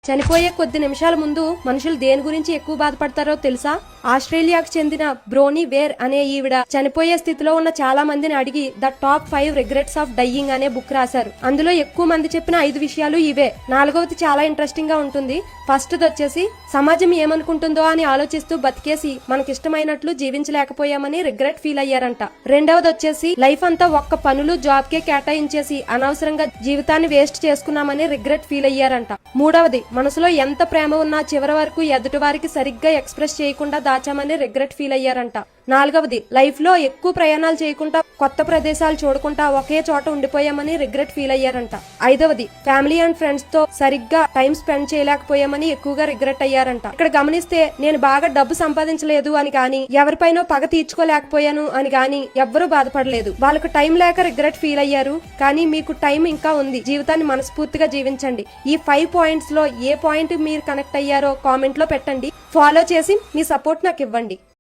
చనిపోయే కొద్ది నిమిషాల ముందు మనుషులు దేని గురించి ఎక్కువ బాధపడతారో తెలుసా? ఆస్ట్రేలియాకు చెందిన బ్రోనీ వేర్ అనే ఈవిడ చనిపోయే స్థితిలో ఉన్న చాలా మందిని అడిగి the top 5 regrets of dyeing అనే బుక్ రాశారు. అందులో ఎక్కువ మంది చెప్పిన 5 విషయాలు ఇవే. 4వది చాలా ఇంట్రెస్టింగ్ గా ఉంటుంది. ఫస్ట్ వచ్చేసి సమాజం ఏమనుకుంటుందో అని ఆలోచిస్తూ బతికేసి మనకిష్టమైనట్లు జీవించలేకపోయామని రిగ్రెట్ ఫీల్ అయ్యారంట. 2వది వచ్చేసి లైఫ్ అంతా ఒక్క పనులు జాబ్ కే కేటాయించేసి అనవసరంగా జీవితాన్ని వేస్ట్ చేసుకున్నామని రిగ్రెట్ ఫీల్ అయ్యారంట. 3వది మనసులో ఎంత ప్రేమ ఉన్నా చివరి వరకు ఎదుటి వారికి సరిగ్గా ఎక్స్ప్రెస్ చేయకుండా దాచామని రిగ్రెట్ ఫీల్ అయ్యారంట. 4వది లైఫ్ లో ఎక్కువ ప్రయాణాలు చేయకుండా కొత్త ప్రదేశాలు చూడకుండా ఒకే చోట ఉండిపోయామని రిగ్రెట్ ఫీల్ అయ్యారంట. 5వది ఫ్యామిలీ అండ్ ఫ్రెండ్స్ తో సరిగ్గా టైం స్పెండ్ చేయలేకపోయామని ఎక్కువగా రిగ్రెట్ అయ్యారంట. ఇక్కడ గమనిస్తే నేను బాగా డబ్బు సంపాదించలేదు అని గాని ఎవరిపైనో పగ తీర్చుకోలేకపోయాను అని గాని ఎవ్వరూ బాధపడలేదు. వాళ్ళకు టైం లేక రిగ్రెట్ ఫీల్ అయ్యారు. కానీ మీకు టైం ఇంకా ఉంది. జీవితాన్ని మనస్ఫూర్తిగా జీవించండి. ఈ 5 పాయింట్స్ లో ఏ పాయింట్ మీరు కనెక్ట్ అయ్యారో కామెంట్ లో పెట్టండి. ఫాలో చేసి మీ సపోర్ట్ నాకు ఇవ్వండి.